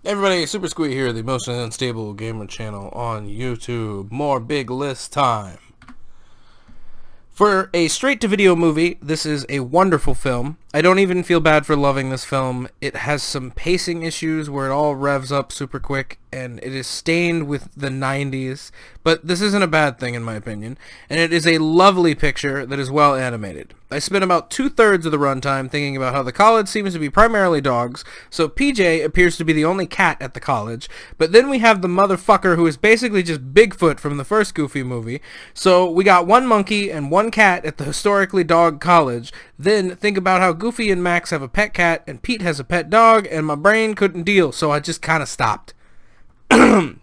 Everybody, Super Squee here, the emotionally unstable gamer channel on YouTube. More big list time. For a straight-to-video movie, this is a wonderful film. I don't even feel bad for loving this film. It has some pacing issues where it all revs up super quick, and it is stained with the 90s, but this isn't a bad thing in my opinion, and it is a lovely picture that is well animated. I spent about two-thirds of the runtime thinking about how the college seems to be primarily dogs, so PJ appears to be the only cat at the college, but then we have the motherfucker who is basically just Bigfoot from the first Goofy movie, so we got one monkey and one cat at the historically dog college. Then think about how Goofy and Max have a pet cat and Pete has a pet dog, and my brain couldn't deal, so I just kind of stopped.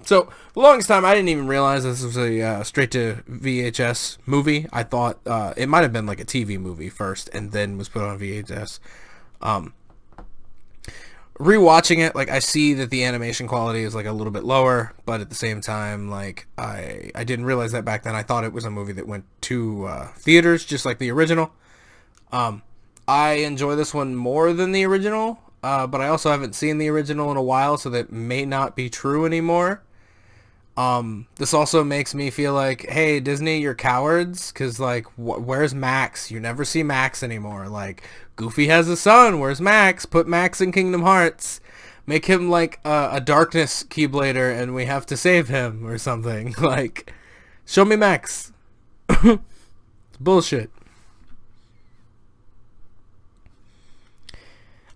So, for the longest time, I didn't even realize this was a straight-to-VHS movie. I thought it might have been like a TV movie first, and then was put on VHS. Rewatching it, like, I see that the animation quality is like a little bit lower, but at the same time, like, I didn't realize that back then. I thought it was a movie that went to theaters, just like the original. I enjoy this one more than the original, but I also haven't seen the original in a while, so that may not be true anymore. This also makes me feel like, hey, Disney, you're cowards, because, like, where's Max? You never see Max anymore. Like, Goofy has a son. Where's Max? Put Max in Kingdom Hearts. Make him, like, a darkness Keyblader, and we have to save him, or something. Like, show me Max. It's bullshit.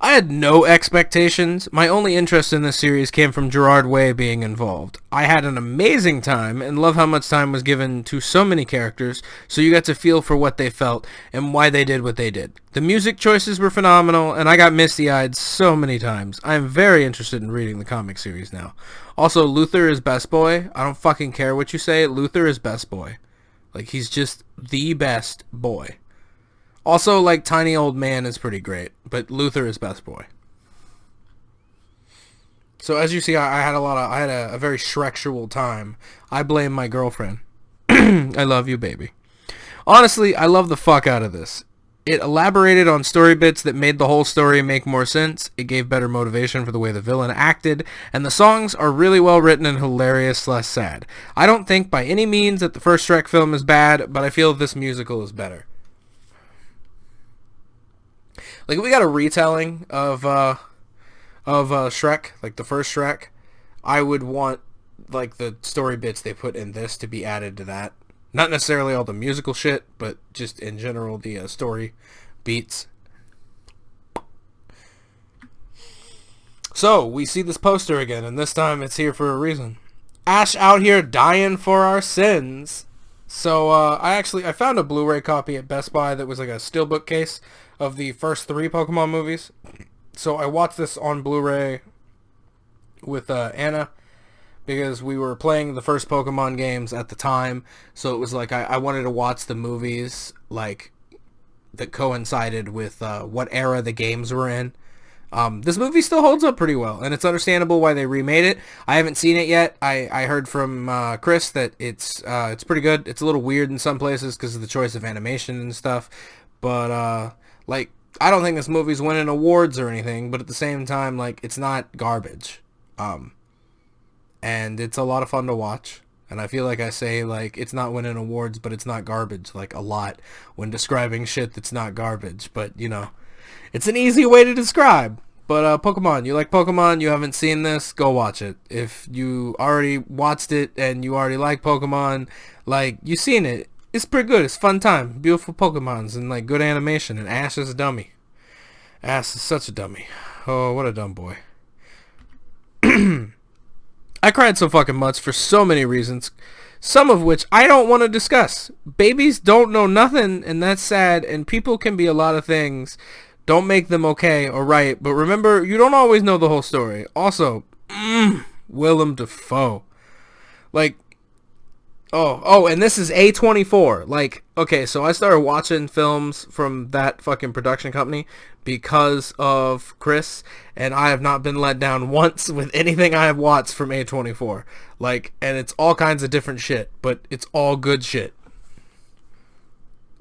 I had no expectations. My only interest in this series came from Gerard Way being involved. I had an amazing time and love how much time was given to so many characters, so you got to feel for what they felt and why they did what they did. The music choices were phenomenal, and I got misty-eyed so many times. I am very interested in reading the comic series now. Also, Luther is best boy. I don't fucking care what you say. Luther is best boy. Like, he's just the best boy. Also, like, Tiny Old Man is pretty great, but Luther is best boy. So as you see, I had a very Shreksual time. I blame my girlfriend. I love you, baby. Honestly, I love the fuck out of this. It elaborated on story bits that made the whole story make more sense. It gave better motivation for the way the villain acted, and the songs are really well written and hilarious / sad. I don't think by any means that the first Shrek film is bad, but I feel this musical is better. Like, if we got a retelling of Shrek, like the first Shrek, I would want, like, the story bits they put in this to be added to that. Not necessarily all the musical shit, but just in general the story beats. So, we see this poster again, and this time it's here for a reason. Ash out here dying for our sins. So, I found a Blu-ray copy at Best Buy that was like a steelbook case of the first 3 Pokemon movies. So I watched this on Blu-ray with Anna because we were playing the first Pokemon games at the time. So it was like I wanted to watch the movies like that coincided with what era the games were in. This movie still holds up pretty well, and it's understandable why they remade it. I haven't seen it yet. I heard from Chris that it's pretty good. It's a little weird in some places because of the choice of animation and stuff, but like, I don't think this movie's winning awards or anything, but at the same time, like, it's not garbage. And it's a lot of fun to watch. And I feel like I say, like, it's not winning awards, but it's not garbage, like, a lot when describing shit that's not garbage. But, you know, it's an easy way to describe. But Pokemon, you like Pokemon, you haven't seen this, go watch it. If you already watched it and you already like Pokemon, like, you've seen it. It's pretty good. It's a fun time. Beautiful Pokemons and, like, good animation. And Ash is a dummy. Ash is such a dummy. Oh, what a dumb boy. I cried so fucking much for so many reasons, some of which I don't want to discuss. Babies don't know nothing, and that's sad, and people can be a lot of things. Don't make them okay or right, but remember, you don't always know the whole story. Also, Willem Dafoe. Like, Oh, and this is A24. Like, okay, so I started watching films from that fucking production company because of Chris, and I have not been let down once with anything I have watched from A24. Like, and it's all kinds of different shit, but it's all good shit.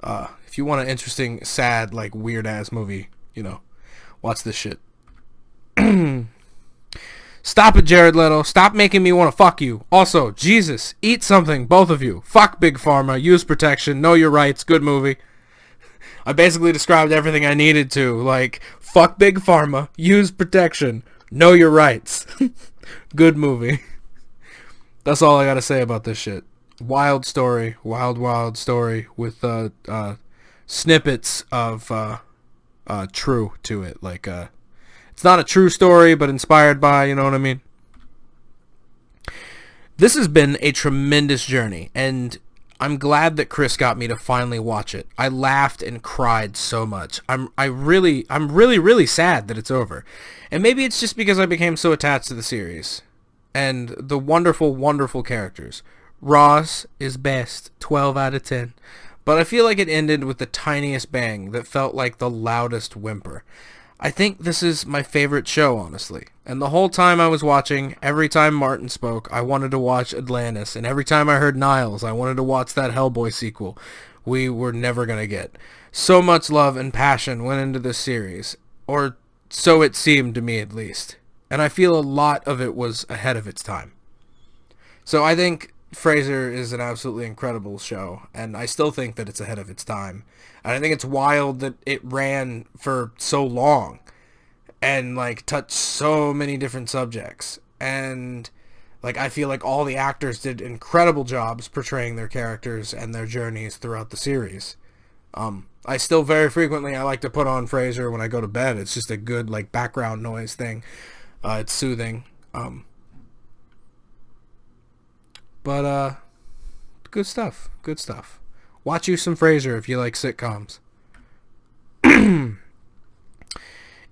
If you want an interesting, sad, like, weird-ass movie, you know, watch this shit. Stop it, Jared Leto. Stop making me want to fuck you. Also, Jesus, eat something, both of you. Fuck Big Pharma. Use protection. Know your rights. Good movie. I basically described everything I needed to. Like, fuck Big Pharma. Use protection. Know your rights. Good movie. That's all I gotta say about this shit. Wild story. Wild story with snippets of true to it. Like, it's not a true story, but inspired by, you know what I mean? This has been a tremendous journey, and I'm glad that Chris got me to finally watch it. I laughed and cried so much. I'm really sad that it's over. And maybe it's just because I became so attached to the series. And the wonderful characters. Ross is best, 12 out of 10. But I feel like it ended with the tiniest bang that felt like the loudest whimper. I think this is my favorite show, honestly. And the whole time I was watching, every time Martin spoke, I wanted to watch Atlantis. And every time I heard Niles, I wanted to watch that Hellboy sequel we were never going to get. So much love and passion went into this series. Or so it seemed to me, at least. And I feel a lot of it was ahead of its time. So I think Fraiser is an absolutely incredible show, and I still think that it's ahead of its time. And I think it's wild that it ran for so long and like touched so many different subjects. And like I feel like all the actors did incredible jobs portraying their characters and their journeys throughout the series. I still very frequently I like to put on Fraiser when I go to bed. It's just a good like background noise thing. It's soothing. But good stuff. Watch you some Fraiser if you like sitcoms.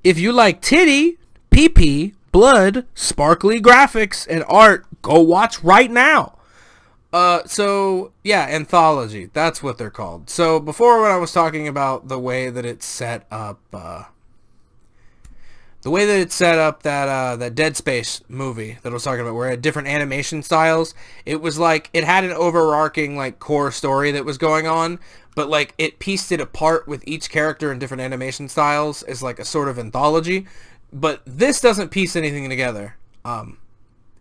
If you like titty, pee-pee, blood, sparkly graphics, and art, go watch right now. So, yeah, Anthology. That's what they're called. So, before when I was talking about the way that it's set up, that Dead Space movie that I was talking about, where it had different animation styles, it was like, it had an overarching, like, core story that was going on, but, like, it pieced it apart with each character in different animation styles as, like, a sort of anthology, but this doesn't piece anything together.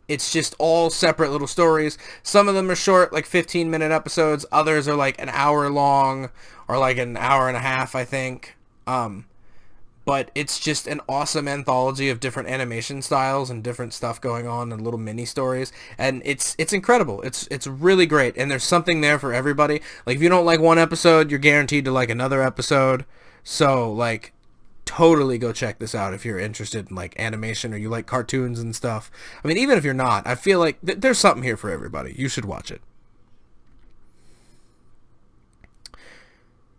It's just all separate little stories. Some of them are short, like 15-minute episodes. Others are, like, an hour long, or, like, an hour and a half, I think. But it's just an awesome anthology of different animation styles and different stuff going on and little mini stories, and it's incredible. It's really great, and there's something there for everybody. Like if you don't like one episode, you're guaranteed to like another episode. So like totally go check this out if you're interested in like animation or you like cartoons and stuff. I mean, even if you're not, I feel like there's something here for everybody. You should watch it.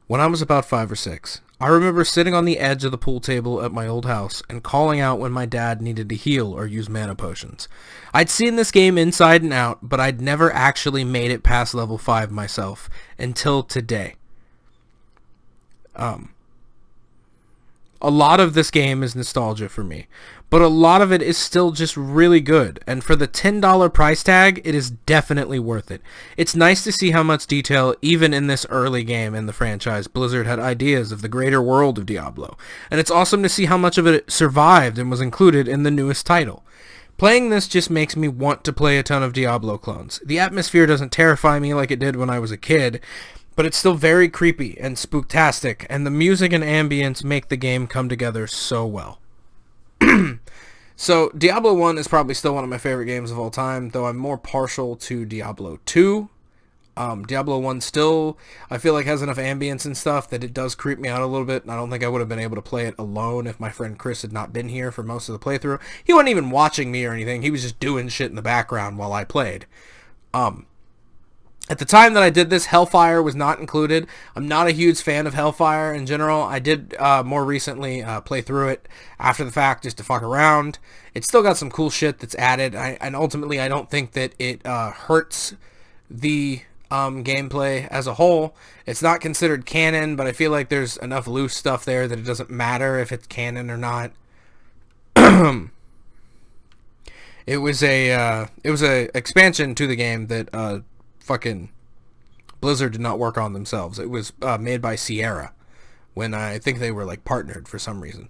When I was about 5 or 6, I remember sitting on the edge of the pool table at my old house and calling out when my dad needed to heal or use mana potions. I'd seen this game inside and out, but I'd never actually made it past level 5 myself until today. A lot of this game is nostalgia for me, but a lot of it is still just really good, and for the $10 price tag, it is definitely worth it. It's nice to see how much detail, even in this early game in the franchise, Blizzard had ideas of the greater world of Diablo, and it's awesome to see how much of it survived and was included in the newest title. Playing this just makes me want to play a ton of Diablo clones. The atmosphere doesn't terrify me like it did when I was a kid, but it's still very creepy and spooktastic, and the music and ambience make the game come together so well. So, Diablo 1 is probably still one of my favorite games of all time, though I'm more partial to Diablo 2. Diablo 1 still, I feel like, has enough ambience and stuff that it does creep me out a little bit, and I don't think I would have been able to play it alone if my friend Chris had not been here for most of the playthrough. He wasn't even watching me or anything, he was just doing shit in the background while I played. At the time that I did this, Hellfire was not included. I'm not a huge fan of Hellfire in general. I did more recently play through it after the fact just to fuck around. It's still got some cool shit that's added, and ultimately I don't think that it hurts the gameplay as a whole. It's not considered canon, but I feel like there's enough loose stuff there that it doesn't matter if it's canon or not. It was a expansion to the game that fucking Blizzard did not work on themselves. It was made by Sierra when I think they were like partnered for some reason.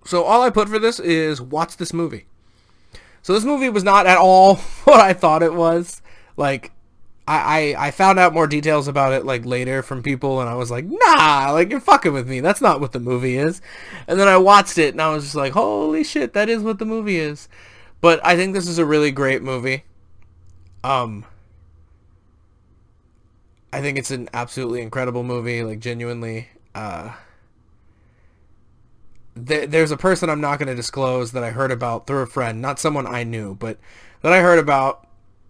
So all I put for this is watch this movie. So this movie was not at all what I thought it was. Like, I found out more details about it, like, later from people, and I was like, nah, like, you're fucking with me. That's not what the movie is. And then I watched it, and I was just like, holy shit, that is what the movie is. But I think this is a really great movie. I think it's an absolutely incredible movie, like, genuinely. There's a person I'm not going to disclose that I heard about through a friend, not someone I knew, but that I heard about,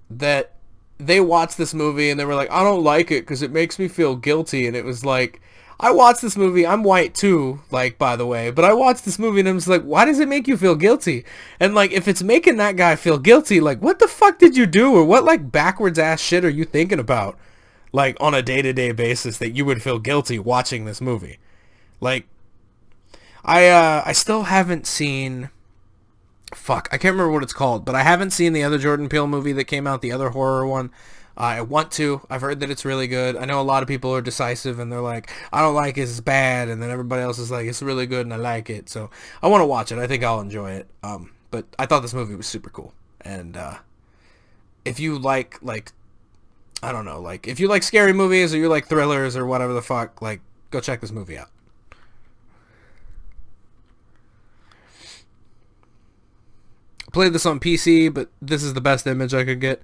that they watched this movie and they were like, I don't like it because it makes me feel guilty. And it was like, I watched this movie, I'm white too, like, by the way, but I watched this movie and I'm just like, why does it make you feel guilty? And like, if it's making that guy feel guilty, like, what the fuck did you do? Or what, like, backwards ass shit are you thinking about, like, on a day-to-day basis that you would feel guilty watching this movie? Like, I still haven't seen, fuck, I can't remember what it's called, but I haven't seen the other Jordan Peele movie that came out, the other horror one. I want to. I've heard that it's really good. I know a lot of people are decisive and they're like, I don't like it, it's bad, and then everybody else is like, it's really good and I like it. So I want to watch it. I think I'll enjoy it. But I thought this movie was super cool. And if you like, I don't know, like, if you like scary movies or you like thrillers or whatever the fuck, like, go check this movie out. Played this on PC, but this is the best image I could get.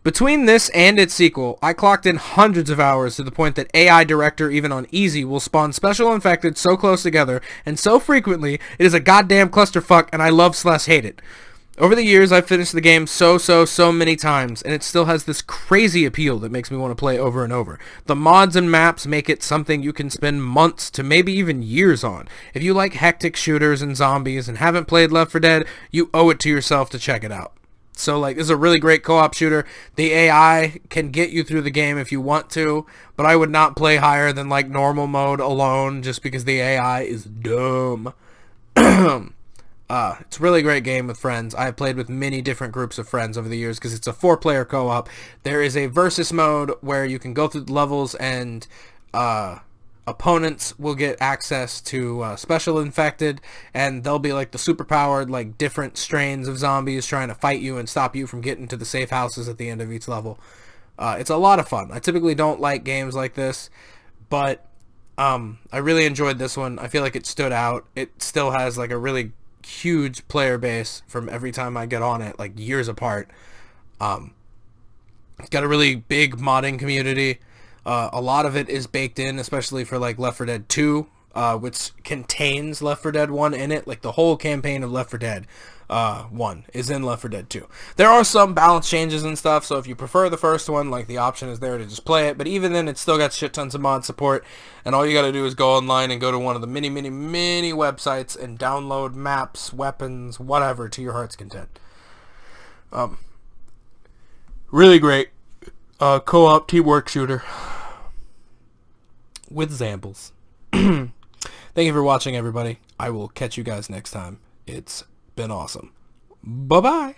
Between this and its sequel, I clocked in hundreds of hours to the point that AI Director, even on easy, will spawn special infected so close together and so frequently, it is a goddamn clusterfuck, and I love/hate it. Over the years, I've finished the game so many times, and it still has this crazy appeal that makes me want to play over and over. The mods and maps make it something you can spend months to maybe even years on. If you like hectic shooters and zombies and haven't played Left 4 Dead, you owe it to yourself to check it out. So, like, this is a really great co-op shooter. The AI can get you through the game if you want to, but I would not play higher than, like, normal mode alone just because the AI is dumb. It's a really great game with friends. I have played with many different groups of friends over the years because it's a 4-player co-op. There is a versus mode where you can go through the levels and opponents will get access to special infected, and they'll be like the superpowered, like, different strains of zombies trying to fight you and stop you from getting to the safe houses at the end of each level. It's a lot of fun. I typically don't like games like this, but I really enjoyed this one. I feel like it stood out. It still has, like, a really huge player base from every time I get on it, like, years apart. It's got a really big modding community. A lot of it is baked in, especially for, like, Left 4 Dead 2, which contains Left 4 Dead 1 in it. Like, the whole campaign of Left 4 Dead 1 is in Left 4 Dead 2. There are some balance changes and stuff, so if you prefer the first one, like, the option is there to just play it, but even then, it's still got shit tons of mod support, and all you gotta do is go online and go to one of the many websites and download maps, weapons, whatever, to your heart's content. Really great co-op teamwork shooter with Zambles. Thank you for watching, everybody. I will catch you guys next time. It's been awesome. Bye-bye.